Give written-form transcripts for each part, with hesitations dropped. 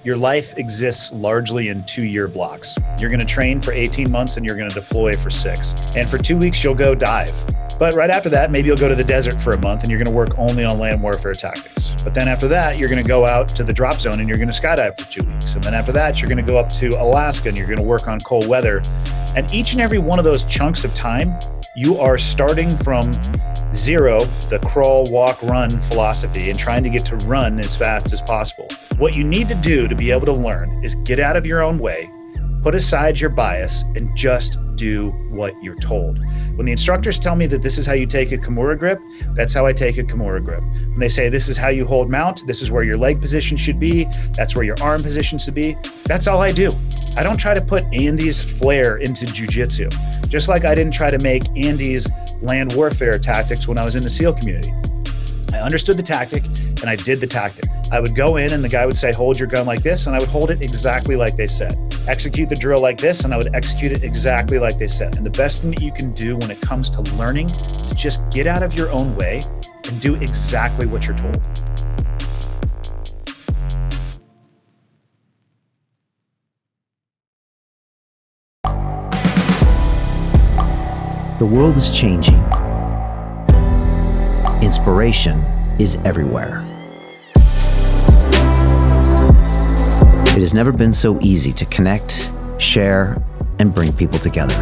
Your life exists largely in 2-year blocks. You're going to train for 18 months and you're going to deploy for 6. And for 2 weeks, you'll go dive. But right after that, maybe you'll go to the desert for a month and you're going to work only on land warfare tactics. But then after that, you're going to go out to the drop zone and you're going to skydive for 2 weeks. And then after that, you're going to go up to Alaska and you're going to work on cold weather. And each and every one of those chunks of time, you are starting from zero, the crawl, walk, run philosophy, and trying to get to run as fast as possible. What you need to do to be able to learn is get out of your own way, put aside your bias, and just do what you're told. When the instructors tell me that this is how you take a Kimura grip, that's how I take a Kimura grip. When they say this is how you hold mount, this is where your leg position should be, that's where your arm position should be, that's all I do. I don't try to put Andy's flair into jiu-jitsu, just like I didn't try to make Andy's land warfare tactics when I was in the SEAL community. I understood the tactic and I did the tactic. I would go in and the guy would say, hold your gun like this, and I would hold it exactly like they said. Execute the drill like this, and I would execute it exactly like they said. And the best thing that you can do when it comes to learning is just get out of your own way and do exactly what you're told. The world is changing. Inspiration is everywhere. It has never been so easy to connect, share, and bring people together.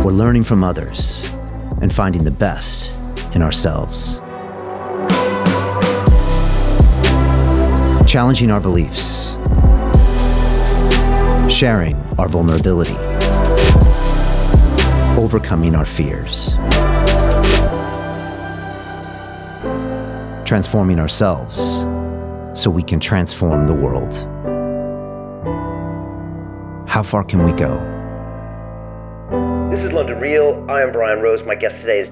We're learning from others and finding the best in ourselves. Challenging our beliefs. Sharing our vulnerability. Overcoming our fears. Transforming ourselves so we can transform the world. How far can we go? This is London Real. I am Brian Rose. My guest today is...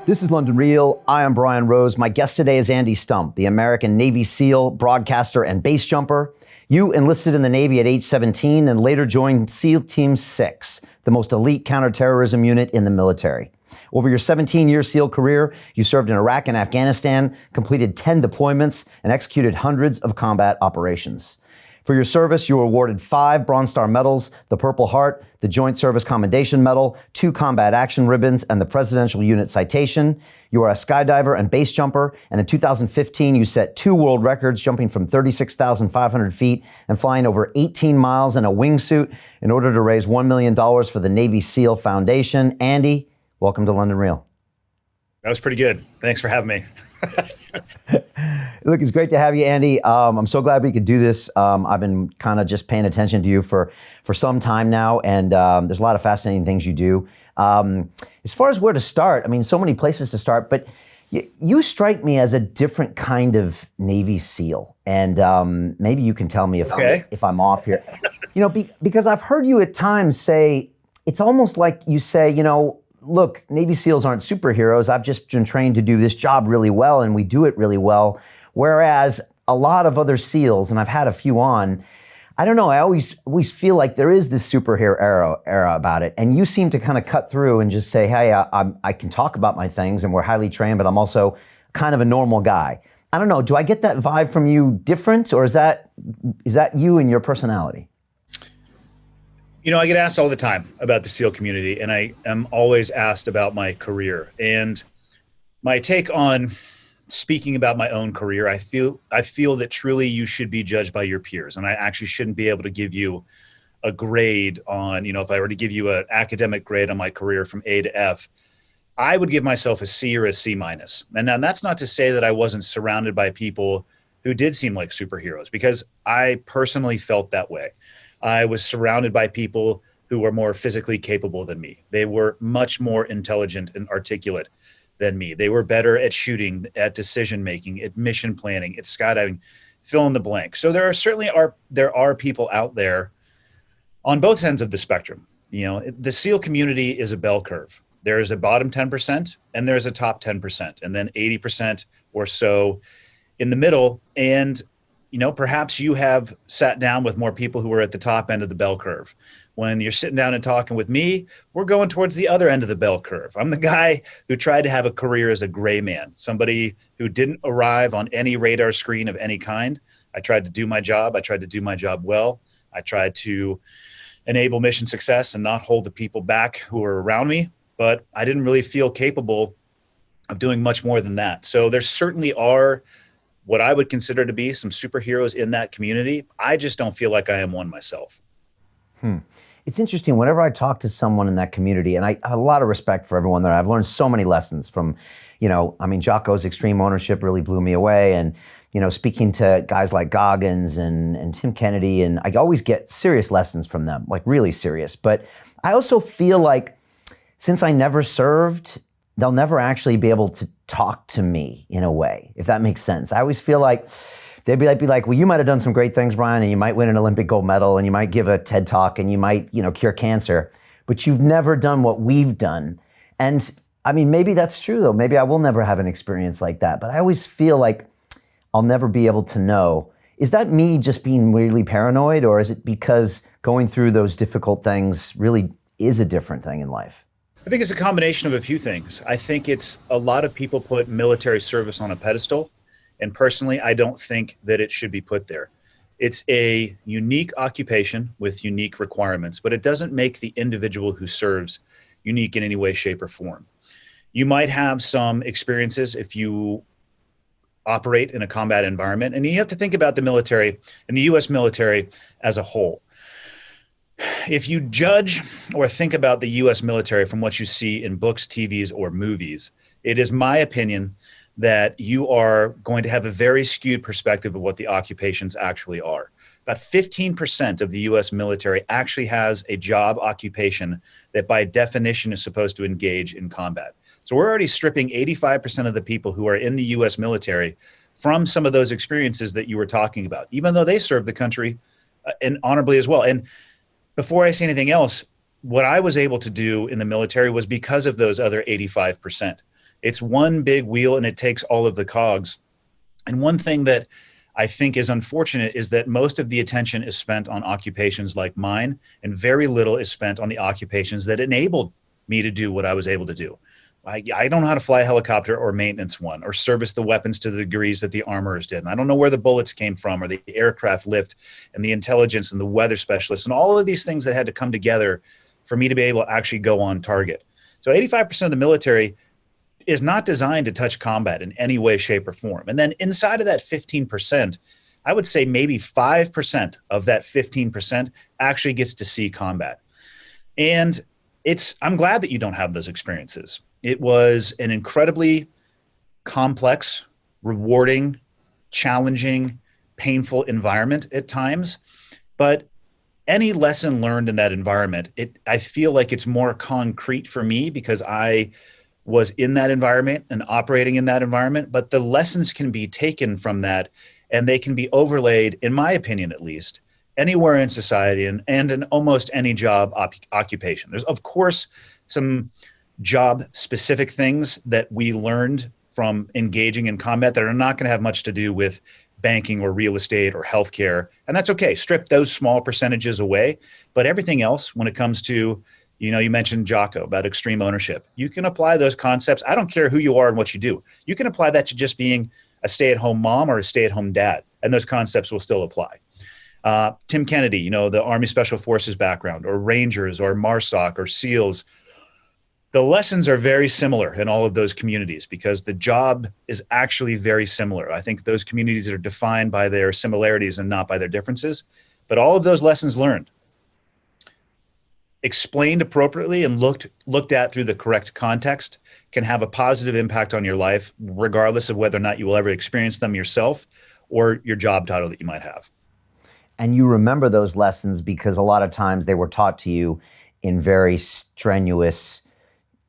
This is London Real. I am Brian Rose. My guest today is Andy Stumpf, the American Navy SEAL, broadcaster, and base jumper. You enlisted in the Navy at age 17 and later joined SEAL Team 6, the most elite counterterrorism unit in the military. Over your 17-year SEAL career, you served in Iraq and Afghanistan, completed 10 deployments, and executed hundreds of combat operations. For your service, you were awarded 5 Bronze Star medals, the Purple Heart, the Joint Service Commendation Medal, 2 Combat Action Ribbons, and the Presidential Unit Citation. You are a skydiver and base jumper, and in 2015, you set 2 world records, jumping from 36,500 feet and flying over 18 miles in a wingsuit in order to raise $1 million for the Navy SEAL Foundation. Andy, welcome to London Real. That was pretty good. Thanks for having me. Look, it's great to have you, Andy. I'm so glad we could do this. I've been kind of just paying attention to you for some time now, and there's a lot of fascinating things you do. As far as where to start, I mean, so many places to start, but you strike me as a different kind of Navy SEAL, and maybe you can tell me if I'm off here. You know, because I've heard you at times say, it's almost like you say, you know, look, Navy SEALs aren't superheroes. I've just been trained to do this job really well, and we do it really well. Whereas a lot of other SEALs, and I've had a few on, I don't know, I always feel like there is this superhero era about it. And you seem to kind of cut through and just say, hey, I can talk about my things and we're highly trained, but I'm also kind of a normal guy. I don't know, do I get that vibe from you different, or is that you and your personality? You know, I get asked all the time about the SEAL community, and I am always asked about my career. And my take on speaking about my own career, I feel that truly you should be judged by your peers. And I actually shouldn't be able to give you a grade on, you know, if I were to give you an academic grade on my career from A to F, I would give myself a C or a C minus. And now that's not to say that I wasn't surrounded by people who did seem like superheroes, because I personally felt that way. I was surrounded by people who were more physically capable than me. They were much more intelligent and articulate than me. They were better at shooting, at decision-making, at mission planning, at skydiving, fill in the blank. So there are people out there on both ends of the spectrum. You know, the SEAL community is a bell curve. There's a bottom 10% and there's a top 10%, and then 80% or so in the middle. And, you know, perhaps you have sat down with more people who are at the top end of the bell curve. when you're sitting down and talking with me, we're going towards the other end of the bell curve. I'm the guy who tried to have a career as a gray man, somebody who didn't arrive on any radar screen of any kind. I tried to do my job. I tried to do my job well. I tried to enable mission success and not hold the people back who were around me, but I didn't really feel capable of doing much more than that. So there certainly are what I would consider to be some superheroes in that community. I just don't feel like I am one myself. It's interesting. Whenever I talk to someone in that community, and I have a lot of respect for everyone there, I've learned so many lessons from, Jocko's extreme ownership really blew me away. And, speaking to guys like Goggins and Tim Kennedy, and I always get serious lessons from them, like really serious. But I also feel like since I never served, they'll never actually be able to talk to me in a way, if that makes sense. I always feel like they'd be like, well, you might have done some great things, Brian, and you might win an Olympic gold medal, and you might give a TED talk, and you might, cure cancer, but you've never done what we've done. And I mean, maybe that's true though. Maybe I will never have an experience like that, but I always feel like I'll never be able to know. Is that me just being really paranoid, or is it because going through those difficult things really is a different thing in life? I think it's a combination of a few things. I think it's a lot of people put military service on a pedestal. And personally, I don't think that it should be put there. It's a unique occupation with unique requirements, but it doesn't make the individual who serves unique in any way, shape, or form. You might have some experiences if you operate in a combat environment, and you have to think about the military and the U.S. military as a whole. If you judge or think about the U.S. military from what you see in books, TVs, or movies, it is my opinion that you are going to have a very skewed perspective of what the occupations actually are. About 15% of the U.S. military actually has a job occupation that by definition is supposed to engage in combat. So we're already stripping 85% of the people who are in the U.S. military from some of those experiences that you were talking about, even though they serve the country and honorably as well. And before I say anything else, what I was able to do in the military was because of those other 85%. It's one big wheel and it takes all of the cogs. And one thing that I think is unfortunate is that most of the attention is spent on occupations like mine, and very little is spent on the occupations that enabled me to do what I was able to do. I don't know how to fly a helicopter or maintenance one or service the weapons to the degrees that the armorers did. And I don't know where the bullets came from or the aircraft lift and the intelligence and the weather specialists and all of these things that had to come together for me to be able to actually go on target. So 85% of the military is not designed to touch combat in any way, shape, or form. And then inside of that 15%, I would say maybe 5% of that 15% actually gets to see combat. And I'm glad that you don't have those experiences. It was an incredibly complex, rewarding, challenging, painful environment at times. But any lesson learned in that environment, I feel like it's more concrete for me because I was in that environment and operating in that environment. But the lessons can be taken from that, and they can be overlaid, in my opinion at least, anywhere in society and in almost any job occupation. There's, of course, some job-specific things that we learned from engaging in combat that are not going to have much to do with banking or real estate or healthcare. And that's okay. Strip those small percentages away. But everything else, when it comes to, you mentioned Jocko about extreme ownership. You can apply those concepts. I don't care who you are and what you do. You can apply that to just being a stay-at-home mom or a stay-at-home dad, and those concepts will still apply. Tim Kennedy, the Army Special Forces background, or Rangers, or MARSOC, or SEALs. The lessons are very similar in all of those communities because the job is actually very similar. I think those communities are defined by their similarities and not by their differences. But all of those lessons learned, explained appropriately and looked at through the correct context, can have a positive impact on your life, regardless of whether or not you will ever experience them yourself or your job title that you might have. And you remember those lessons because a lot of times they were taught to you in very strenuous,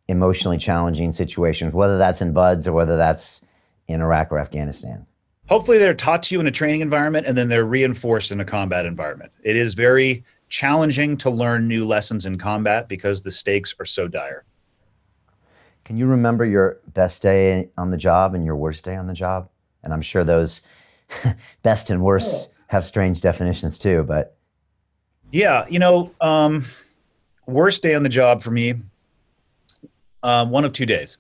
emotionally challenging situations, whether that's in BUDS or whether that's in Iraq or Afghanistan. Hopefully they're taught to you in a training environment and then they're reinforced in a combat environment. It is very challenging to learn new lessons in combat because the stakes are so dire. Can you remember your best day on the job and your worst day on the job? And I'm sure those best and worst have strange definitions too, but. Yeah, worst day on the job for me, one of 2 days.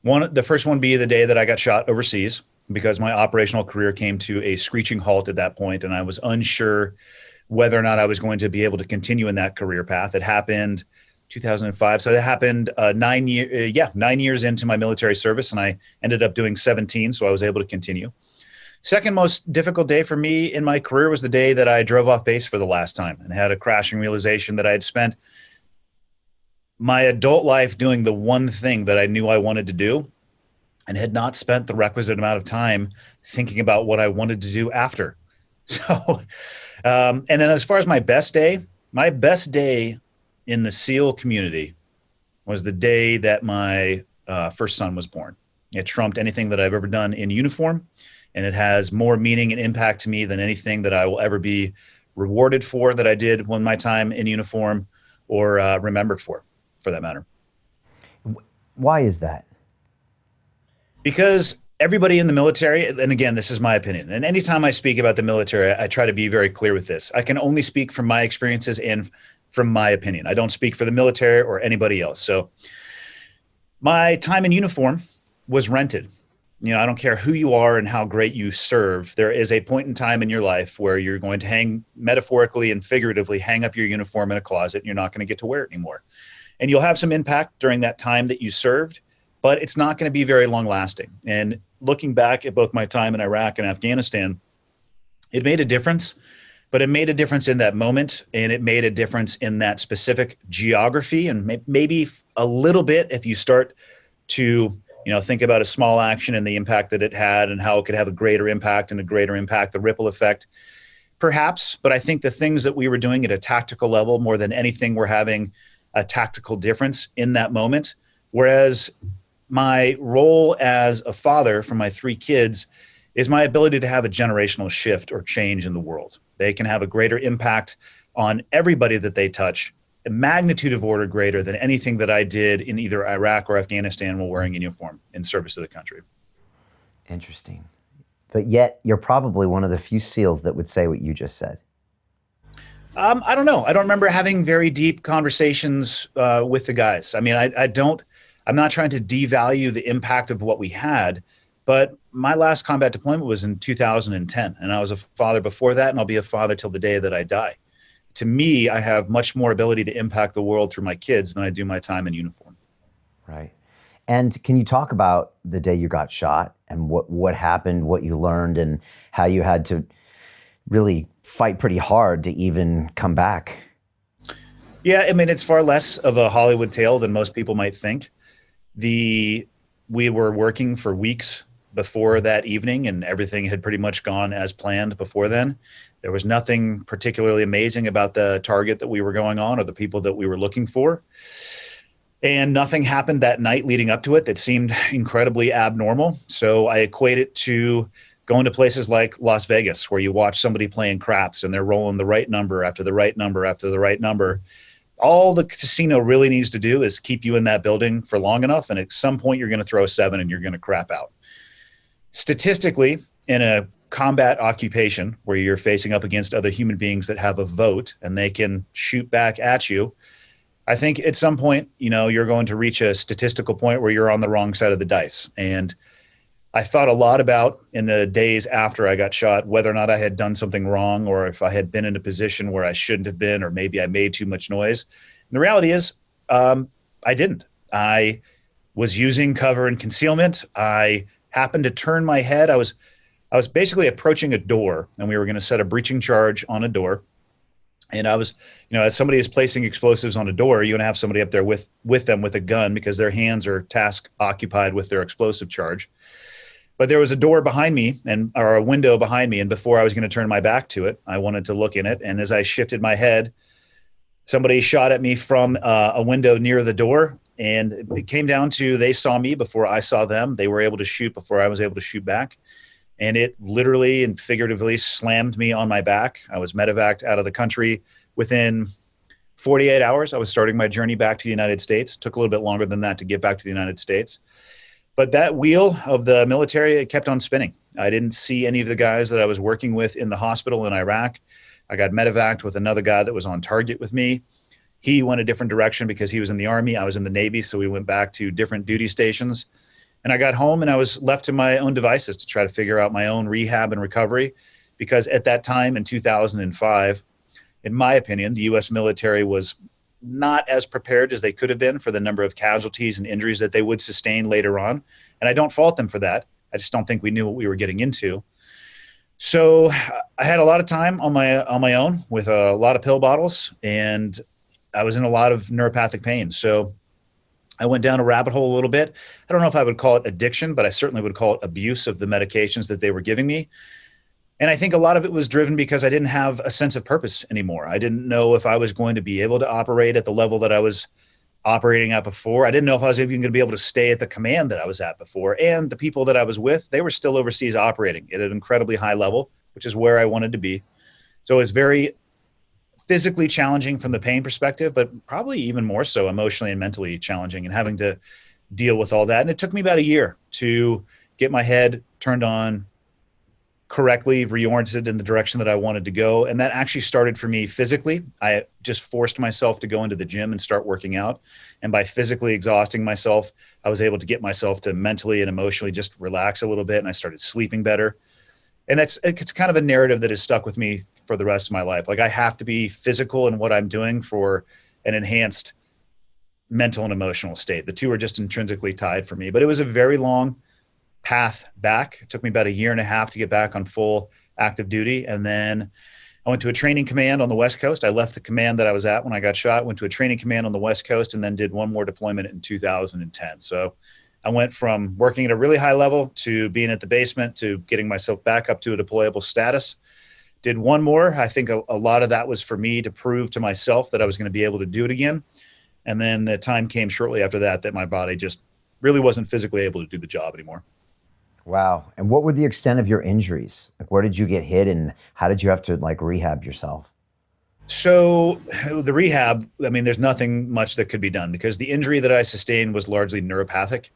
The first one be the day that I got shot overseas because my operational career came to a screeching halt at that point, and I was unsure whether or not I was going to be able to continue in that career path. It happened 2005, so it happened 9 years into my military service, and I ended up doing 17, so I was able to continue. Second most difficult day for me in my career was the day that I drove off base for the last time and had a crashing realization that I had spent my adult life doing the one thing that I knew I wanted to do and had not spent the requisite amount of time thinking about what I wanted to do after. So, and then as far as my best day in the SEAL community was the day that my first son was born. It trumped anything that I've ever done in uniform, and it has more meaning and impact to me than anything that I will ever be rewarded for that I did when my time in uniform or remembered for that matter. Why is that? Because everybody in the military, and again, this is my opinion, and anytime I speak about the military, I try to be very clear with this. I can only speak from my experiences and from my opinion. I don't speak for the military or anybody else. So my time in uniform was rented. I don't care who you are and how great you serve. There is a point in time in your life where you're going to hang, metaphorically and figuratively, hang up your uniform in a closet, and you're not going to get to wear it anymore. And you'll have some impact during that time that you served, but it's not going to be very long lasting. And looking back at both my time in Iraq and Afghanistan, it made a difference, but it made a difference in that moment, and it made a difference in that specific geography, and maybe a little bit if you start to think about a small action and the impact that it had and how it could have a greater impact, the ripple effect, perhaps. But I think the things that we were doing at a tactical level, more than anything, we're having a tactical difference in that moment. Whereas my role as a father for my 3 kids is my ability to have a generational shift or change in the world. They can have a greater impact on everybody that they touch, a magnitude of order greater than anything that I did in either Iraq or Afghanistan while wearing a uniform in service to the country. Interesting. But yet you're probably one of the few SEALs that would say what you just said. I don't know. I don't remember having very deep conversations with the guys. I mean, I'm not trying to devalue the impact of what we had, but my last combat deployment was in 2010, and I was a father before that, and I'll be a father till the day that I die. To me, I have much more ability to impact the world through my kids than I do my time in uniform. Right. And can you talk about the day you got shot and what happened, what you learned, and how you had to really fight pretty hard to even come back? Yeah, I mean, it's far less of a Hollywood tale than most people might think. We were working for weeks before that evening, and everything had pretty much gone as planned before then. There was nothing particularly amazing about the target that we were going on or the people that we were looking for. And nothing happened that night leading up to it that seemed incredibly abnormal. So I equate it to going to places like Las Vegas, where you watch somebody playing craps and they're rolling the right number after the right number after the right number. All the casino really needs to do is keep you in that building for long enough, and at some point you're going to throw a 7 and you're going to crap out. Statistically, in a combat occupation where you're facing up against other human beings that have a vote and they can shoot back at you, I think at some point, you're going to reach a statistical point where you're on the wrong side of the dice. And I thought a lot about, in the days after I got shot, whether or not I had done something wrong, or if I had been in a position where I shouldn't have been, or maybe I made too much noise. And the reality is, I didn't. I was using cover and concealment. I happened to turn my head. I was basically approaching a door, and we were going to set a breaching charge on a door. And I was, as somebody is placing explosives on a door, you're going to have somebody up there with them with a gun, because their hands are task occupied with their explosive charge. But there was a door behind me, or a window behind me, and before I was going to turn my back to it, I wanted to look in it. And as I shifted my head, somebody shot at me from a window near the door, and it came down to, they saw me before I saw them. They were able to shoot before I was able to shoot back. And it literally and figuratively slammed me on my back. I was medevaced out of the country within 48 hours. I was starting my journey back to the United States. Took a little bit longer than that to get back to the United States. But that wheel of the military, it kept on spinning. I didn't see any of the guys that I was working with in the hospital in Iraq. I got medevaced with another guy that was on target with me. He went a different direction because he was in the Army. I was in the Navy. So we went back to different duty stations. And I got home and I was left to my own devices to try to figure out my own rehab and recovery. Because at that time in 2005, in my opinion, the U.S. military was not as prepared as they could have been for the number of casualties and injuries that they would sustain later on. And I don't fault them for that. I just don't think we knew what we were getting into. So I had a lot of time on my own with a lot of pill bottles, and I was in a lot of neuropathic pain. So I went down a rabbit hole a little bit. I don't know if I would call it addiction, but I certainly would call it abuse of the medications that they were giving me. And I think a lot of it was driven because I didn't have a sense of purpose anymore. I didn't know if I was going to be able to operate at the level that I was operating at before. I didn't know if I was even going to be able to stay at the command that I was at before. And the people that I was with, they were still overseas operating at an incredibly high level, which is where I wanted to be. So it was very physically challenging from the pain perspective, but probably even more so emotionally and mentally challenging, and having to deal with all that. And it took me about a year to get my head turned on, correctly reoriented in the direction that I wanted to go. And that actually started for me physically. I just forced myself to go into the gym and start working out. And by physically exhausting myself, I was able to get myself to mentally and emotionally just relax a little bit. And I started sleeping better. And it's kind of a narrative that has stuck with me for the rest of my life. Like, I have to be physical in what I'm doing for an enhanced mental and emotional state. The two are just intrinsically tied for me. But it was a very long path back. It took me about a year and a half to get back on full active duty. And then I went to a training command on the West Coast. I left the command that I was at when I got shot, went to a training command on the West Coast, and then did one more deployment in 2010. So I went from working at a really high level to being at the basement to getting myself back up to a deployable status. Did one more. I think a lot of that was for me to prove to myself that I was going to be able to do it again. And then the time came shortly after that my body just really wasn't physically able to do the job anymore. Wow. And what were the extent of your injuries? Like, where did you get hit and how did you have to rehab yourself? So the rehab, I mean, there's nothing much that could be done because the injury that I sustained was largely neuropathic.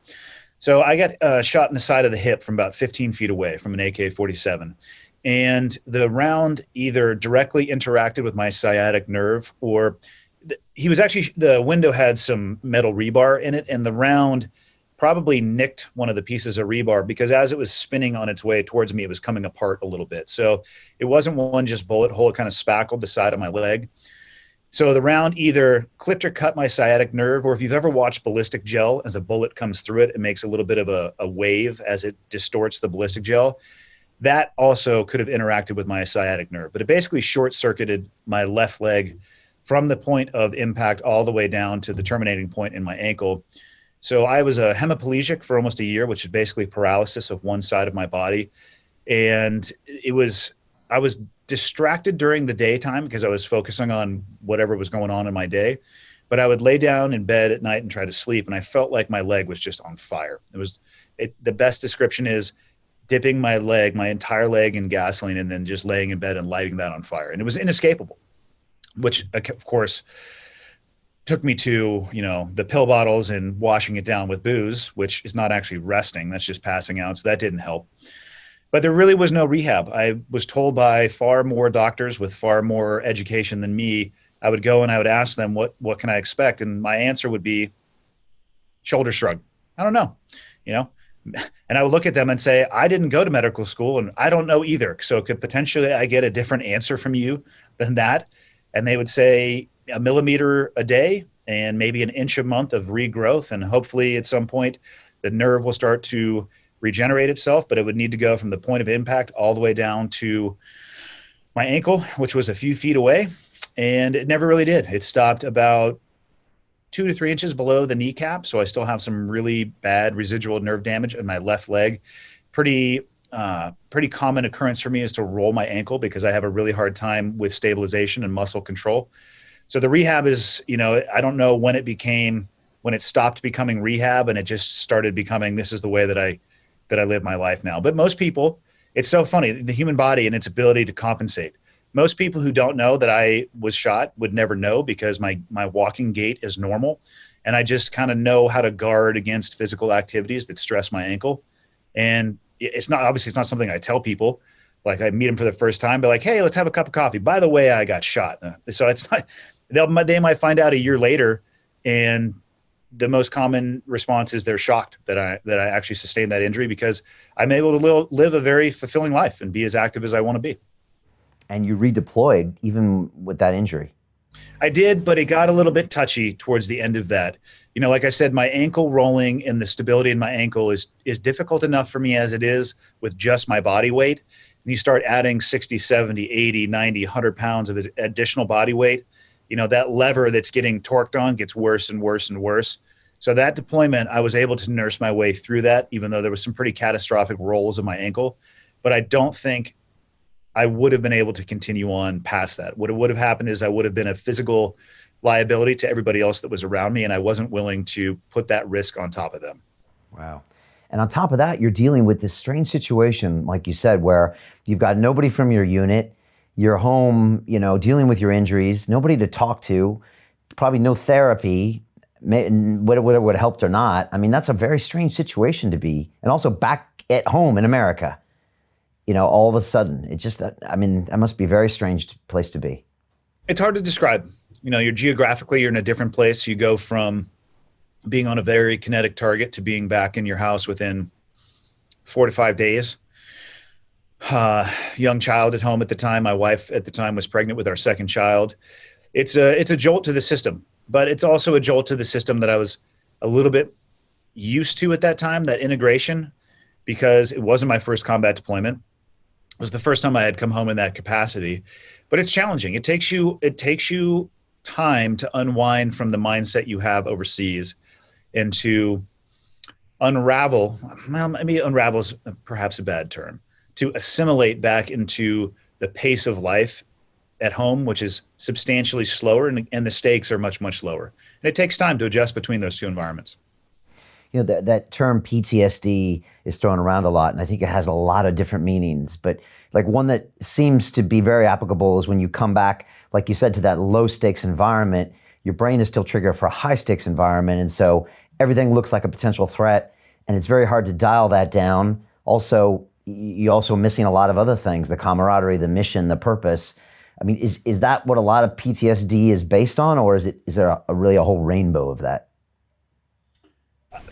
So I got shot in the side of the hip from about 15 feet away from an AK-47. And the round either directly interacted with my sciatic nerve, or the window had some metal rebar in it, and the round probably nicked one of the pieces of rebar because as it was spinning on its way towards me, it was coming apart a little bit. So it wasn't one just bullet hole. It kind of spackled the side of my leg. So the round either clipped or cut my sciatic nerve, or if you've ever watched ballistic gel, as a bullet comes through it, it makes a little bit of a wave as it distorts the ballistic gel. That also could have interacted with my sciatic nerve, but it basically short-circuited my left leg from the point of impact all the way down to the terminating point in my ankle. So I was a hemiplegic for almost a year, which is basically paralysis of one side of my body. And I was distracted during the daytime because I was focusing on whatever was going on in my day. But I would lay down in bed at night and try to sleep, and I felt like my leg was just on fire. The best description is dipping my entire leg in gasoline and then just laying in bed and lighting that on fire. And it was inescapable, which of course took me to, the pill bottles and washing it down with booze, which is not actually resting. That's just passing out. So that didn't help. But there really was no rehab. I was told by far more doctors with far more education than me. I would go and I would ask them, what can I expect? And my answer would be shoulder shrug. I don't know, and I would look at them and say, I didn't go to medical school and I don't know either. So could potentially I get a different answer from you than that? And they would say, a millimeter a day and maybe an inch a month of regrowth. And hopefully at some point the nerve will start to regenerate itself, but it would need to go from the point of impact all the way down to my ankle, which was a few feet away. And it never really did. It stopped about 2 to 3 inches below the kneecap. So I still have some really bad residual nerve damage in my left leg. Pretty common occurrence for me is to roll my ankle because I have a really hard time with stabilization and muscle control. So the rehab is, I don't know when it stopped becoming rehab and it just started becoming, this is the way that I live my life now. But most people, it's so funny, the human body and its ability to compensate. Most people who don't know that I was shot would never know because my walking gait is normal. And I just kind of know how to guard against physical activities that stress my ankle. And it's not something I tell people, Like I meet them for the first time, be like, hey, let's have a cup of coffee. By the way, I got shot. So it's not, they might find out a year later, and the most common response is they're shocked that I actually sustained that injury, because I'm able to live a very fulfilling life and be as active as I want to be. And you redeployed even with that injury. I did, but it got a little bit touchy towards the end of that. Like I said, my ankle rolling and the stability in my ankle is difficult enough for me as it is with just my body weight. And you start adding 60, 70, 80, 90, 100 pounds of additional body weight, that lever that's getting torqued on gets worse and worse and worse. So that deployment, I was able to nurse my way through that, even though there was some pretty catastrophic rolls of my ankle. But I don't think I would have been able to continue on past that. What would have happened is I would have been a physical liability to everybody else that was around me, and I wasn't willing to put that risk on top of them. Wow. And on top of that, you're dealing with this strange situation, like you said, where you've got nobody from your unit, you're home, dealing with your injuries, nobody to talk to, probably no therapy, whether it would have helped or not. I mean, that's a very strange situation to be. And also back at home in America, all of a sudden, that must be a very strange place to be. It's hard to describe. You're geographically, you're in a different place. You go from being on a very kinetic target to being back in your house within 4 to 5 days. Young child at home at the time. My wife at the time was pregnant with our second child. It's a jolt to the system, but it's also a jolt to the system that I was a little bit used to at that time, that integration, because it wasn't my first combat deployment. It was the first time I had come home in that capacity, but it's challenging. It takes you time to unwind from the mindset you have overseas and to unravel. Well, maybe unravel is perhaps a bad term. To assimilate back into the pace of life at home, which is substantially slower, and the stakes are much, much lower. And it takes time to adjust between those two environments. That term PTSD is thrown around a lot, and I think it has a lot of different meanings. But like one that seems to be very applicable is when you come back, like you said, to that low stakes environment, your brain is still triggered for a high stakes environment. And so everything looks like a potential threat, and it's very hard to dial that down. Also, you're also missing a lot of other things, the camaraderie, the mission, the purpose. I mean, is that what a lot of PTSD is based on, or is there really a whole rainbow of that?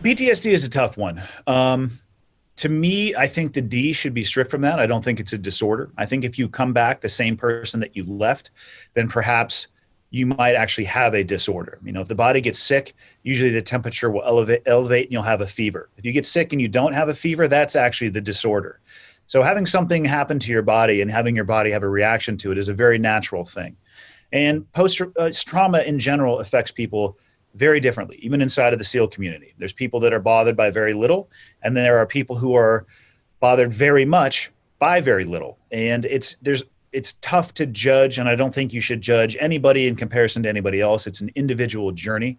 PTSD is a tough one. To me, I think the D should be stripped from that. I don't think it's a disorder. I think if you come back the same person that you left, then perhaps you might actually have a disorder. If the body gets sick, usually the temperature will elevate and you'll have a fever. If you get sick and you don't have a fever, that's actually the disorder. So having something happen to your body and having your body have a reaction to it is a very natural thing. And post-trauma in general affects people very differently, even inside of the SEAL community. There's people that are bothered by very little, and then there are people who are bothered very much by very little. And it's tough to judge, and I don't think you should judge anybody in comparison to anybody else. It's an individual journey.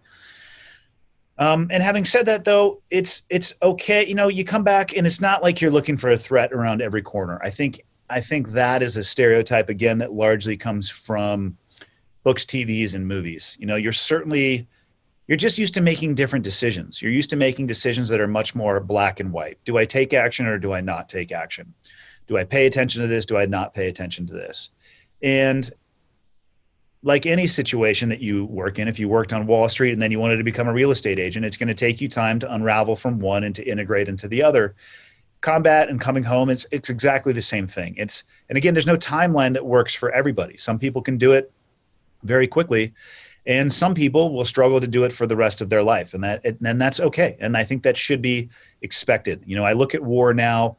And having said that, though, it's okay. You come back, and it's not like you're looking for a threat around every corner. I think that is a stereotype, again, that largely comes from books, TVs, and movies. You're just used to making different decisions. You're used to making decisions that are much more black and white. Do I take action or do I not take action? Do I pay attention to this? Do I not pay attention to this? And like any situation that you work in, if you worked on Wall Street and then you wanted to become a real estate agent, it's going to take you time to unravel from one and to integrate into the other. Combat and coming home, it's exactly the same thing. And again, there's no timeline that works for everybody. Some people can do it very quickly, and some people will struggle to do it for the rest of their life, and that's okay. And I think that should be expected. I look at war now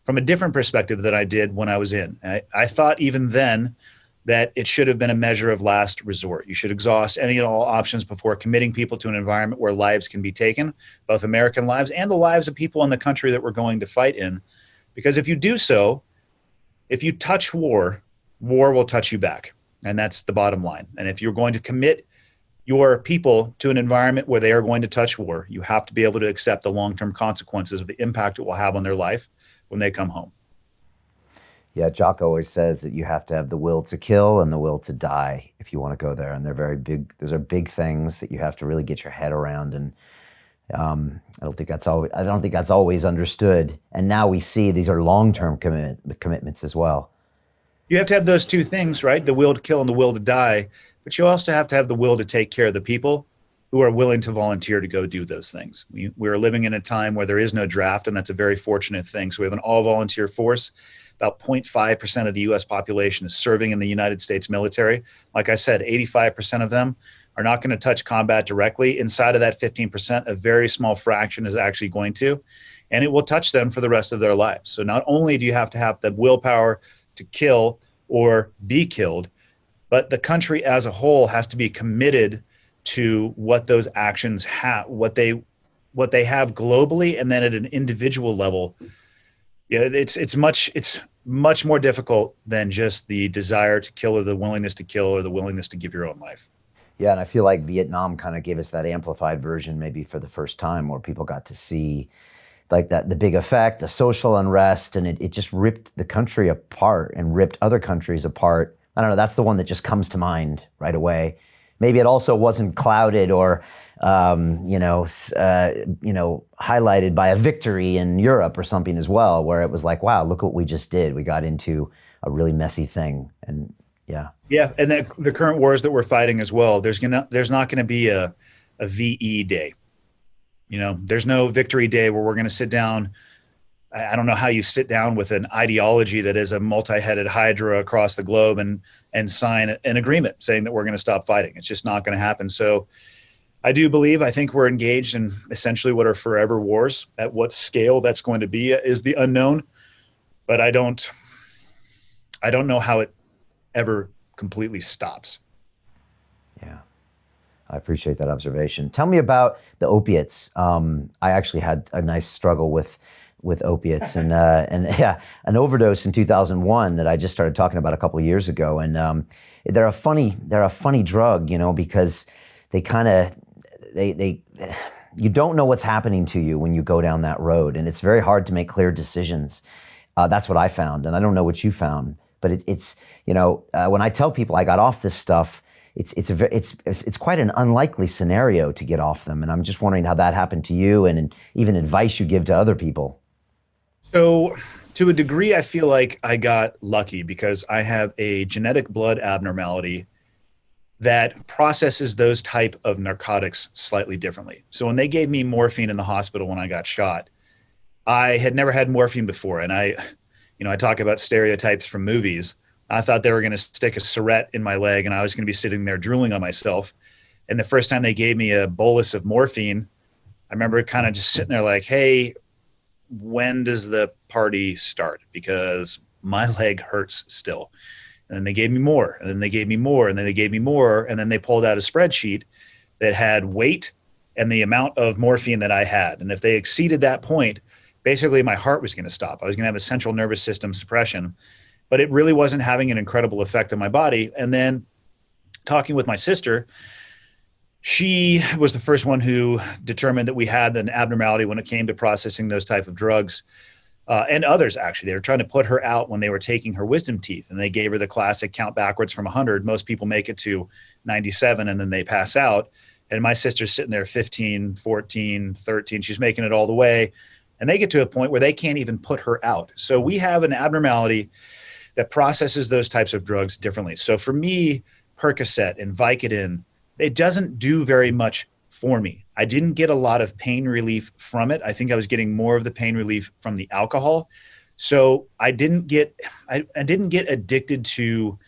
from a different perspective than I did when I was in. I thought even then that it should have been a measure of last resort. You should exhaust any and all options before committing people to an environment where lives can be taken, both American lives and the lives of people in the country that we're going to fight in. Because if you do so, if you touch war, war will touch you back. And that's the bottom line. And if you're going to commit your people to an environment where they are going to touch war, you have to be able to accept the long-term consequences of the impact it will have on their life when they come home. Yeah, Jock always says that you have to have the will to kill and the will to die if you want to go there. And they're very big. Those are big things that you have to really get your head around. And I don't think that's always understood. And now we see these are long-term commitments as well. You have to have those two things, right? The will to kill and the will to die. But you also have to have the will to take care of the people who are willing to volunteer to go do those things. We're living in a time where there is no draft, and that's a very fortunate thing. So we have an all-volunteer force. About 0.5% of the U.S. population is serving in the United States military. Like I said, 85% of them are not going to touch combat directly. Inside of that 15%, a very small fraction is actually going to, and it will touch them for the rest of their lives. So not only do you have to have the willpower to kill or be killed, but the country as a whole has to be committed to what those actions have, what they have globally, and then at an individual level. Yeah, it's much more difficult than just the desire to kill or the willingness to kill or the willingness to give your own life. Yeah, and I feel like Vietnam kind of gave us that amplified version maybe for the first time, where people got to see like that, the big effect, the social unrest, and it just ripped the country apart and ripped other countries apart. I don't know, that's the one that just comes to mind right away. Maybe it also wasn't clouded or highlighted by a victory in Europe or something as well, where it was like, wow, look what we just did. We got into a really messy thing. And yeah, and the current wars that we're fighting as well. There's not going to be a VE day. There's no victory day where we're going to sit down. I don't know how you sit down with an ideology that is a multi-headed hydra across the globe and sign an agreement saying that we're going to stop fighting. It's just not going to happen. So I think we're engaged in essentially what are forever wars. At what scale that's going to be is the unknown, but I don't know how it ever completely stops. Yeah, I appreciate that observation. Tell me about the opiates. I actually had a nice struggle with opiates and an overdose in 2001 that I just started talking about a couple of years ago. And they're a funny drug, because you don't know what's happening to you when you go down that road, and it's very hard to make clear decisions. That's what I found, and I don't know what you found, but it's when I tell people I got off this stuff, it's quite an unlikely scenario to get off them, and I'm just wondering how that happened to you, and even advice you give to other people. So, to a degree, I feel like I got lucky because I have a genetic blood abnormality that processes those type of narcotics slightly differently. So when they gave me morphine in the hospital when I got shot, I had never had morphine before. And I talk about stereotypes from movies. I thought they were going to stick a syringe in my leg and I was going to be sitting there drooling on myself. And the first time they gave me a bolus of morphine, I remember kind of just sitting there like, hey, when does the party start? Because my leg hurts still. And then they gave me more, and then they gave me more, and then they gave me more, and then they pulled out a spreadsheet that had weight and the amount of morphine that I had. And if they exceeded that point, basically my heart was going to stop. I was going to have a central nervous system suppression, but it really wasn't having an incredible effect on my body. And then talking with my sister, she was the first one who determined that we had an abnormality when it came to processing those type of drugs. And others, actually. They were trying to put her out when they were taking her wisdom teeth, and they gave her the classic count backwards from 100. Most people make it to 97 and then they pass out. And my sister's sitting there 15, 14, 13. She's making it all the way. And they get to a point where they can't even put her out. So we have an abnormality that processes those types of drugs differently. So for me, Percocet and Vicodin, it doesn't do very much for me. I didn't get a lot of pain relief from it. I think I was getting more of the pain relief from the alcohol. So I didn't get addicted to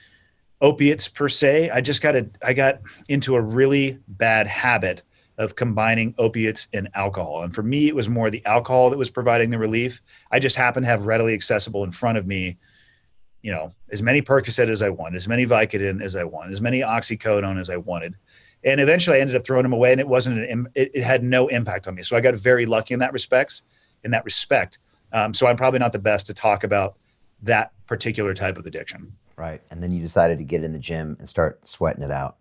opiates per se. I got into a really bad habit of combining opiates and alcohol. And for me, it was more the alcohol that was providing the relief. I just happened to have readily accessible in front of me, as many Percocet as I wanted, as many Vicodin as I wanted, as many oxycodone as I wanted. And eventually I ended up throwing them away, and it had no impact on me. So I got very lucky in that respect. So I'm probably not the best to talk about that particular type of addiction. Right. And then you decided to get in the gym and start sweating it out.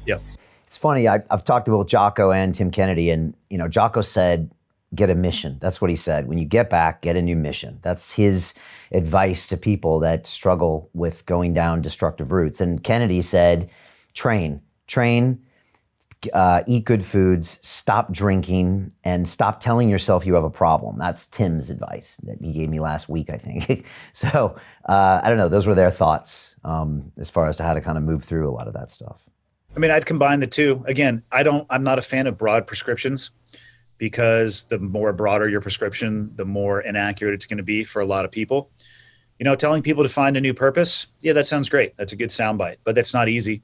Yep. It's funny. I've talked to both Jocko and Tim Kennedy, and, Jocko said, get a mission. That's what he said. When you get back, get a new mission. That's his advice to people that struggle with going down destructive routes. And Kennedy said, train, eat good foods, stop drinking, and stop telling yourself you have a problem. That's Tim's advice that he gave me last week, I think. So I don't know. Those were their thoughts as far as to how to kind of move through a lot of that stuff. I mean, I'd combine the two. Again, I'm not a fan of broad prescriptions because the more broader your prescription, the more inaccurate it's going to be for a lot of people. Telling people to find a new purpose, yeah, that sounds great. That's a good soundbite, but that's not easy.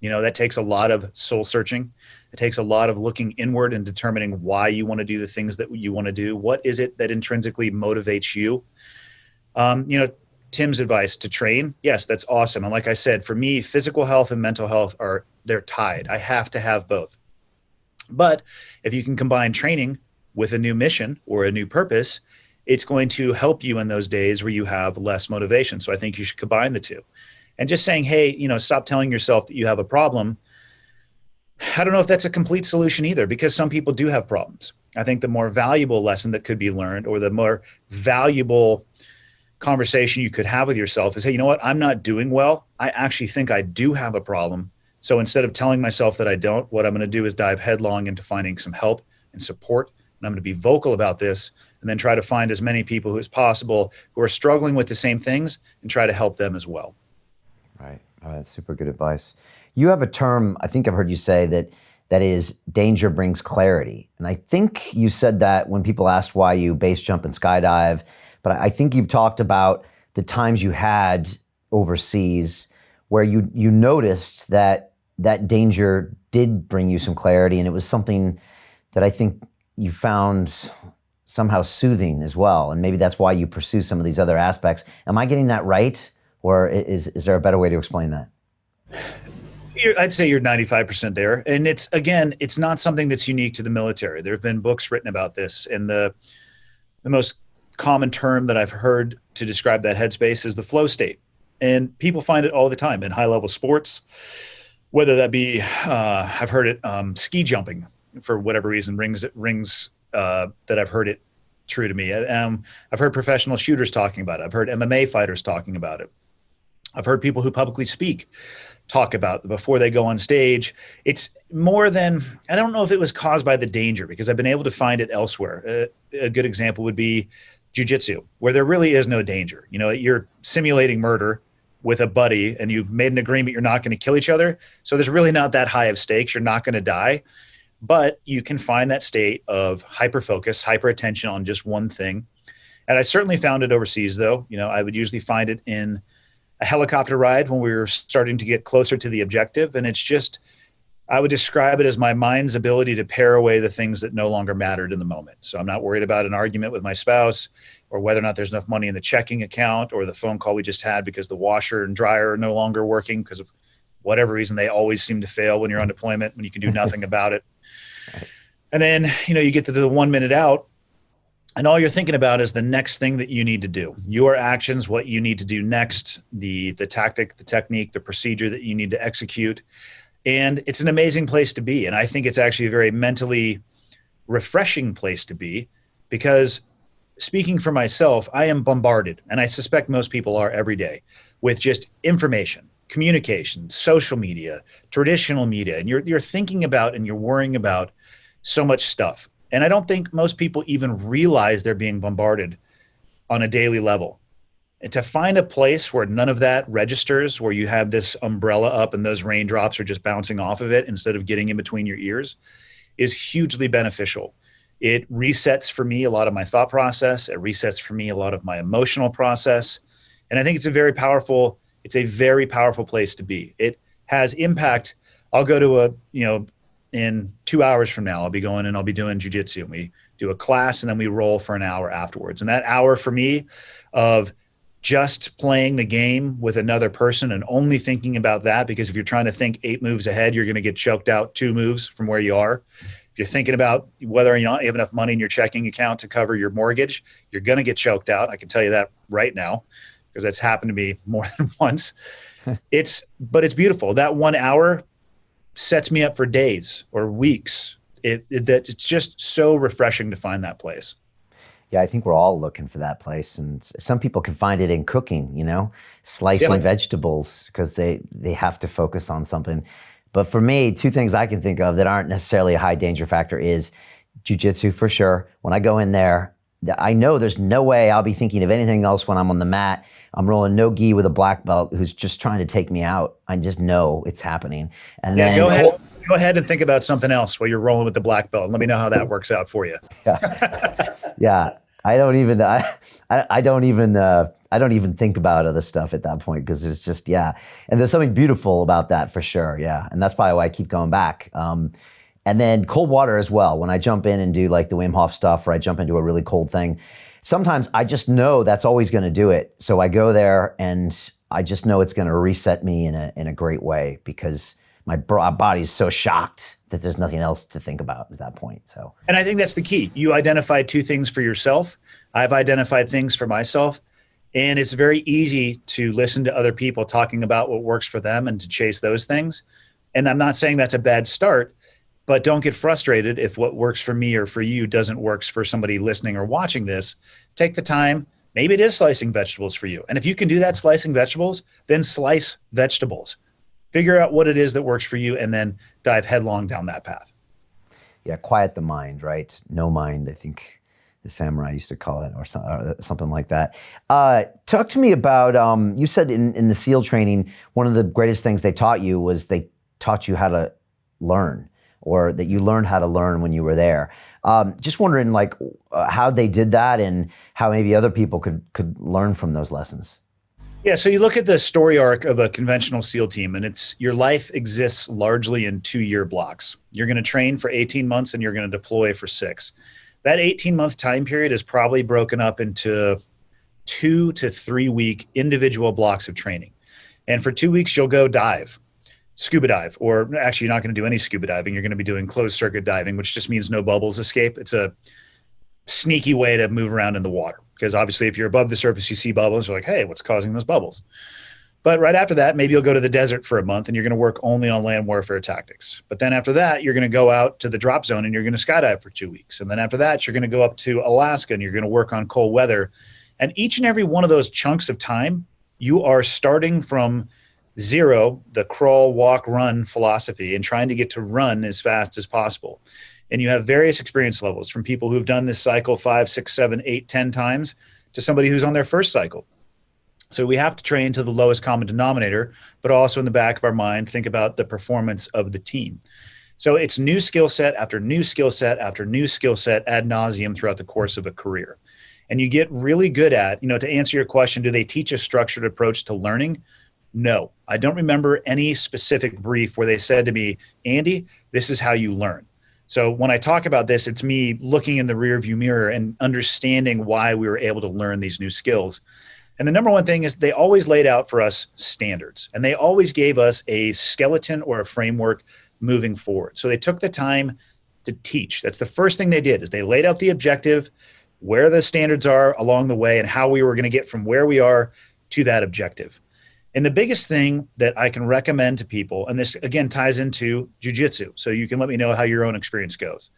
That takes a lot of soul searching. It takes a lot of looking inward and determining why you want to do the things that you want to do. What is it that intrinsically motivates you? Tim's advice to train, yes, that's awesome. And like I said, for me, physical health and mental health they're tied. I have to have both. But if you can combine training with a new mission or a new purpose, it's going to help you in those days where you have less motivation. So I think you should combine the two. And just saying, hey, stop telling yourself that you have a problem. I don't know if that's a complete solution either, because some people do have problems. I think the more valuable lesson that could be learned, or the more valuable conversation you could have with yourself, is, hey, you know what? I'm not doing well. I actually think I do have a problem. So instead of telling myself that I don't, what I'm going to do is dive headlong into finding some help and support. And I'm going to be vocal about this, and then try to find as many people as possible who are struggling with the same things and try to help them as well. Right. Oh, that's super good advice. You have a term, I think I've heard you say, that is danger brings clarity. And I think you said that when people asked why you base jump and skydive, but I think you've talked about the times you had overseas where you noticed that danger did bring you some clarity, and it was something that I think you found somehow soothing as well. And maybe that's why you pursue some of these other aspects. Am I getting that right? Or is there a better way to explain that? I'd say you're 95% there. And it's not something that's unique to the military. There have been books written about this. And the most common term that I've heard to describe that headspace is the flow state. And people find it all the time in high level sports, whether that be, I've heard it, ski jumping, for whatever reason, rings that I've heard it true to me. I've heard professional shooters talking about it. I've heard MMA fighters talking about it. I've heard people who publicly speak talk about it before they go on stage. It's more than, I don't know if it was caused by the danger, because I've been able to find it elsewhere. A good example would be jiu-jitsu, where there really is no danger. You're simulating murder with a buddy, and you've made an agreement you're not going to kill each other. So there's really not that high of stakes. You're not going to die. But you can find that state of hyper-focus, hyper-attention on just one thing. And I certainly found it overseas, though. I would usually find it in a helicopter ride when we were starting to get closer to the objective. And it's just, I would describe it as my mind's ability to pare away the things that no longer mattered in the moment. So I'm not worried about an argument with my spouse, or whether or not there's enough money in the checking account, or the phone call we just had because the washer and dryer are no longer working because of whatever reason. They always seem to fail when you're on deployment, when you can do nothing about it. And then, you get to the 1 minute out, and all you're thinking about is the next thing that you need to do, your actions, what you need to do next, the tactic, the technique, the procedure that you need to execute. And it's an amazing place to be. And I think it's actually a very mentally refreshing place to be, because speaking for myself, I am bombarded, and I suspect most people are every day, with just information, communication, social media, traditional media. And you're thinking about and you're worrying about so much stuff. And I don't think most people even realize they're being bombarded on a daily level. And to find a place where none of that registers, where you have this umbrella up and those raindrops are just bouncing off of it instead of getting in between your ears, is hugely beneficial. It resets for me a lot of my thought process. It resets for me a lot of my emotional process. And I think it's a very powerful place to be. It has impact. I'll go to in 2 hours from now, I'll be going and I'll be doing jiu-jitsu. And we do a class and then we roll for an hour afterwards. And that hour for me of just playing the game with another person and only thinking about that, because if you're trying to think 8 moves ahead, you're going to get choked out 2 moves from where you are. If you're thinking about whether or not you have enough money in your checking account to cover your mortgage, you're going to get choked out. I can tell you that right now, because that's happened to me more than once. But it's beautiful. That 1 hour sets me up for days or weeks. It's just so refreshing to find that place. Yeah, I think we're all looking for that place. And some people can find it in cooking, slicing vegetables, because they have to focus on something. But for me, two things I can think of that aren't necessarily a high danger factor is jiu-jitsu for sure. When I go in there, I know there's no way I'll be thinking of anything else when I'm on the mat. I'm rolling no gi with a black belt who's just trying to take me out. I just know it's happening. And Yeah, then go ahead and think about something else while you're rolling with the black belt. Let me know how that works out for you. yeah, I don't even think about other stuff at that point because it's just, yeah. And there's something beautiful about that for sure. Yeah. And that's probably why I keep going back. And then cold water as well. When I jump in and do like the Wim Hof stuff, or I jump into a really cold thing, sometimes I just know that's always going to do it. So I go there and I just know it's going to reset me in a great way because my body's so shocked that there's nothing else to think about at that point. So, and I think that's the key. You identified two things for yourself. I've identified things for myself. And it's very easy to listen to other people talking about what works for them and to chase those things. And I'm not saying that's a bad start, but don't get frustrated if what works for me or for you doesn't work for somebody listening or watching this. Take the time. Maybe it is slicing vegetables for you. And if you can do that, slicing vegetables, then slice vegetables. Figure out what it is that works for you and then dive headlong down that path. Yeah, quiet the mind, right? No mind, I think the samurai used to call it, or something like that. Talk to me about, you said in the SEAL training, one of the greatest things they taught you was they taught you how to learn, or that you learned how to learn when you were there. Just wondering like how they did that and how maybe other people could learn from those lessons. Yeah, so you look at the story arc of a conventional SEAL team, and it's your life exists largely in 2-year blocks. You're going to train for 18 months and you're going to deploy for 6. That 18-month time period is probably broken up into 2 to 3 week individual blocks of training. And for 2 weeks, you'll go dive, scuba dive, or actually you're not going to do any scuba diving. You're going to be doing closed circuit diving, which just means no bubbles escape. It's a sneaky way to move around in the water. Because obviously if you're above the surface, you see bubbles, you're like, hey, what's causing those bubbles? But right after that, maybe you'll go to the desert for a month and you're going to work only on land warfare tactics. But then after that, you're going to go out to the drop zone and you're going to skydive for 2 weeks. And then after that, you're going to go up to Alaska and you're going to work on cold weather. And each and every one of those chunks of time, you are starting from zero, the crawl, walk, run philosophy, and trying to get to run as fast as possible. And you have various experience levels from people who've done this cycle 5, 6, 7, 8, 10 times to somebody who's on their first cycle. So we have to train to the lowest common denominator, but also in the back of our mind, think about the performance of the team. So it's new skill set after new skill set after new skill set ad nauseum throughout the course of a career. And you get really good at, to answer your question, do they teach a structured approach to learning? No, I don't remember any specific brief where they said to me, Andy, this is how you learn. So when I talk about this, it's me looking in the rearview mirror and understanding why we were able to learn these new skills. And the number one thing is they always laid out for us standards, and they always gave us a skeleton or a framework moving forward. So they took the time to teach. That's the first thing they did, is they laid out the objective, where the standards are along the way, and how we were going to get from where we are to that objective. And the biggest thing that I can recommend to people, and this again ties into jiu-jitsu, so you can let me know how your own experience goes.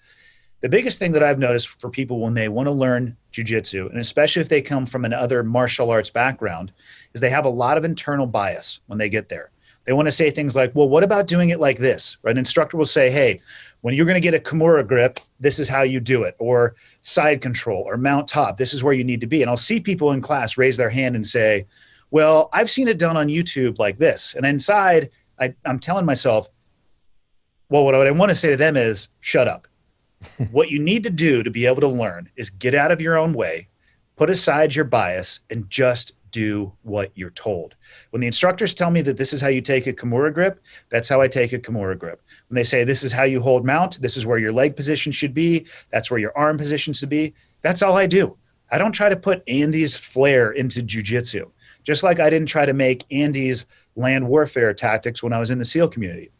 The biggest thing that I've noticed for people when they want to learn jiu-jitsu, and especially if they come from another martial arts background, is they have a lot of internal bias when they get there. They want to say things like, well, what about doing it like this? Right? An instructor will say, hey, when you're going to get a Kimura grip, this is how you do it, or side control, or mount top, this is where you need to be. And I'll see people in class raise their hand and say, well, I've seen it done on YouTube like this. And inside, I'm telling myself, well, what I want to say to them is, shut up. What you need to do to be able to learn is get out of your own way, put aside your bias, and just do what you're told. When the instructors tell me that this is how you take a Kimura grip, that's how I take a Kimura grip. When they say this is how you hold mount, this is where your leg position should be, that's where your arm position should be, that's all I do. I don't try to put Andy's flair into jiu-jitsu. Just like I didn't try to make Andy's land warfare tactics when I was in the SEAL community.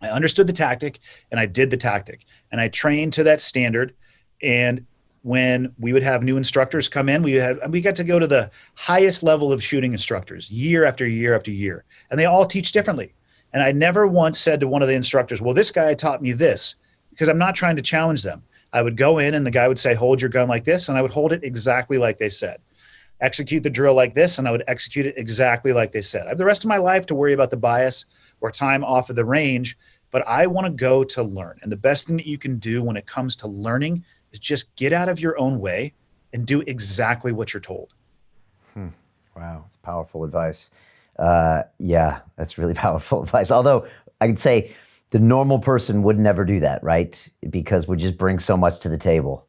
I understood the tactic and I did the tactic and I trained to that standard. And when we would have new instructors come in, we got to go to the highest level of shooting instructors year after year after year. And they all teach differently. And I never once said to one of the instructors, well, this guy taught me this, because I'm not trying to challenge them. I would go in and the guy would say, hold your gun like this. And I would hold it exactly like they said. execute the drill like this, and I would execute it exactly like they said. I have the rest of my life to worry about the bias or time off of the range, but I want to go to learn. And the best thing that you can do when it comes to learning is just get out of your own way and do exactly what you're told. Wow, it's powerful advice. Yeah, that's really powerful advice. Although I could say the normal person would never do that, right? Because we just bring so much to the table.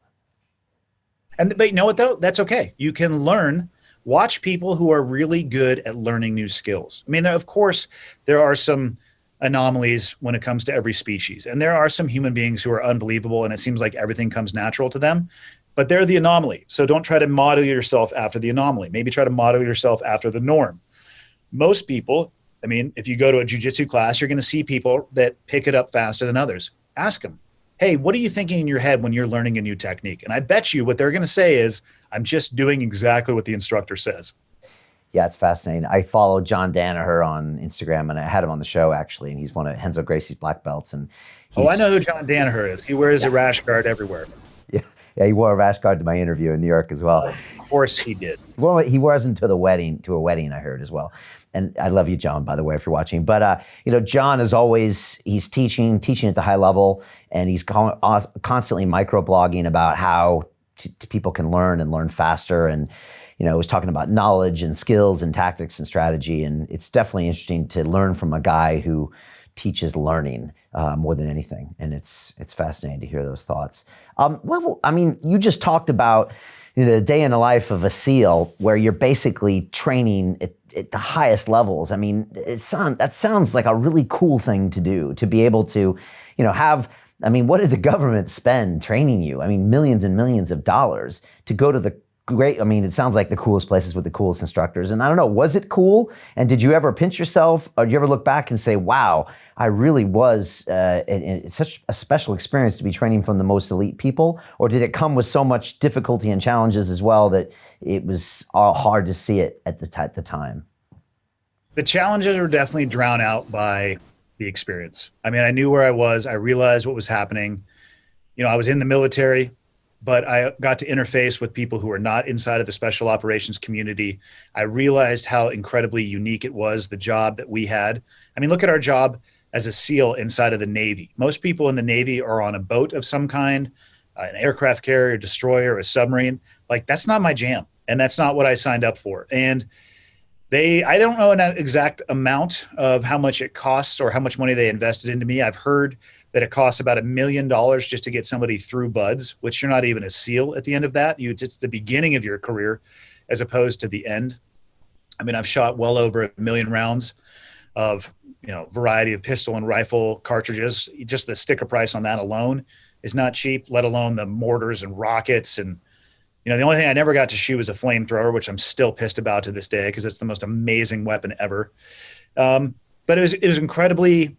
But you know what, though? That's okay. You can learn. Watch people who are really good at learning new skills. I mean, of course, there are some anomalies when it comes to every species. And there are some human beings who are unbelievable, and it seems like everything comes natural to them. But they're the anomaly. So don't try to model yourself after the anomaly. Maybe try to model yourself after the norm. Most people, I mean, if you go to a jiu-jitsu class, you're going to see people that pick it up faster than others. Ask them, hey, what are you thinking in your head when you're learning a new technique? And I bet you what they're going to say is, I'm just doing exactly what the instructor says. Yeah, it's fascinating. I follow John Danaher on Instagram, and I had him on the show, actually, and he's one of Renzo Gracie's black belts. And I know who John Danaher is. He wears a rash guard everywhere. Yeah, he wore a rash guard to my interview in New York as well. Of course he did. Well, he wears them to a wedding, I heard as well. And I love you, John, by the way, if you're watching. But, John is always, he's teaching at the high level, and he's constantly microblogging about how people can learn faster. And, was talking about knowledge and skills and tactics and strategy. And it's definitely interesting to learn from a guy who teaches learning more than anything. And it's fascinating to hear those thoughts. You just talked about the day in the life of a SEAL where you're basically training at the highest levels. I mean, that sounds like a really cool thing to do, to be able to, what did the government spend training you? I mean, millions and millions of dollars to go to the it sounds like the coolest places with the coolest instructors. And I don't know, was it cool? And did you ever pinch yourself, or did you ever look back and say, wow, I really was, it's such a special experience to be training from the most elite people? Or did it come with so much difficulty and challenges as well that it was hard to see it at the time? The challenges were definitely drowned out by the experience. I mean, I knew where I was. I realized what was happening. I was in the military, but I got to interface with people who are not inside of the special operations community. I realized how incredibly unique it was, the job that we had. I mean, look at our job as a SEAL inside of the Navy. Most people in the Navy are on a boat of some kind, an aircraft carrier, destroyer, a submarine. Like, that's not my jam. And that's not what I signed up for. And I don't know an exact amount of how much it costs or how much money they invested into me. I've heard that it costs about $1 million just to get somebody through BUDS, which you're not even a SEAL at the end of that. It's the beginning of your career as opposed to the end. I mean, I've shot well over 1 million rounds of, variety of pistol and rifle cartridges. Just the sticker price on that alone is not cheap, let alone the mortars and rockets. And, the only thing I never got to shoot was a flamethrower, which I'm still pissed about to this day because it's the most amazing weapon ever. But it was incredibly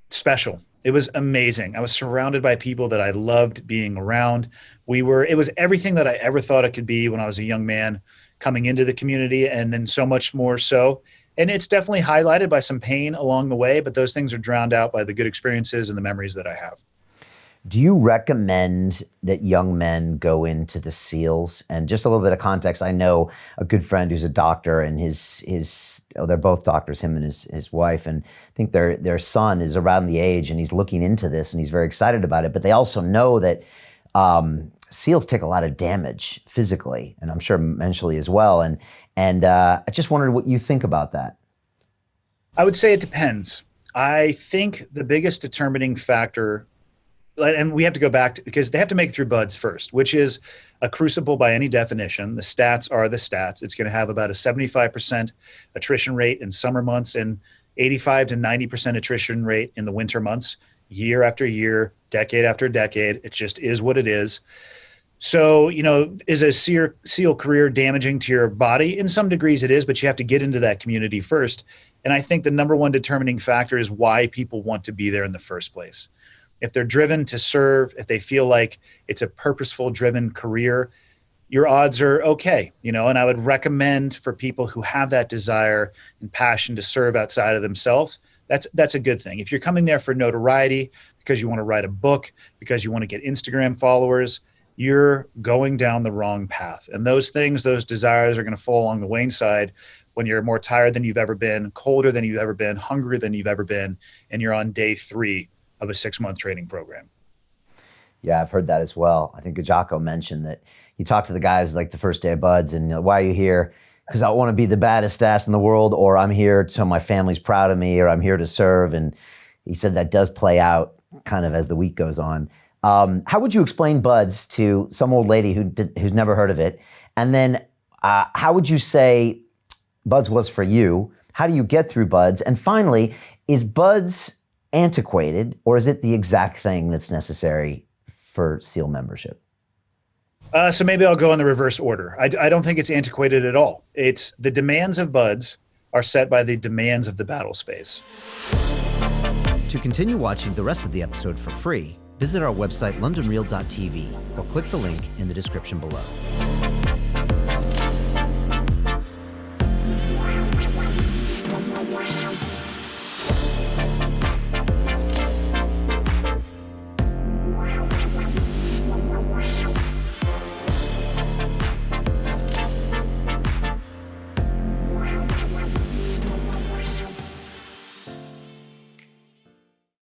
special. It was amazing. I was surrounded by people that I loved being around. It was everything that I ever thought it could be when I was a young man coming into the community, and then so much more so. And it's definitely highlighted by some pain along the way, but those things are drowned out by the good experiences and the memories that I have. Do you recommend that young men go into the SEALs? And just a little bit of context, I know a good friend who's a doctor, and they're both doctors, him and his wife, and I think their son is around the age, and he's looking into this, and he's very excited about it. But they also know that SEALs take a lot of damage physically, and I'm sure mentally as well. And I just wondered what you think about that. I would say it depends. I think the biggest determining factor, and we have to go back to, because they have to make it through BUDS first, which is a crucible by any definition. The stats are the stats. It's going to have about a 75% attrition rate in summer months and 85 to 90% attrition rate in the winter months, year after year, decade after decade. It just is what it is. So, is a SEAL career damaging to your body? In some degrees it is, but you have to get into that community first. And I think the number one determining factor is why people want to be there in the first place. If they're driven to serve, if they feel like it's a purposeful driven career, your odds are okay, and I would recommend for people who have that desire and passion to serve outside of themselves, that's a good thing. If you're coming there for notoriety, because you want to write a book, because you want to get Instagram followers, you're going down the wrong path. And those things, those desires are going to fall along the wayside when you're more tired than you've ever been, colder than you've ever been, hungrier than you've ever been, and you're on day 3 of a 6-month training program. Yeah, I've heard that as well. I think Jocko mentioned that you talk to the guys like the first day of buds and why are you here? Because I want to be the baddest ass in the world, or I'm here so my family's proud of me, or I'm here to serve. And he said that does play out kind of as the week goes on. How would you explain buds to some old lady who's never heard of it? And then how would you say buds was for you? How do you get through buds? And finally, is buds antiquated, or is it the exact thing that's necessary for SEAL membership? So maybe I'll go in the reverse order. I don't think it's antiquated at all. It's the demands of buds are set by the demands of the battle space. To continue watching the rest of the episode for free, visit our website londonreal.tv or click the link in the description below.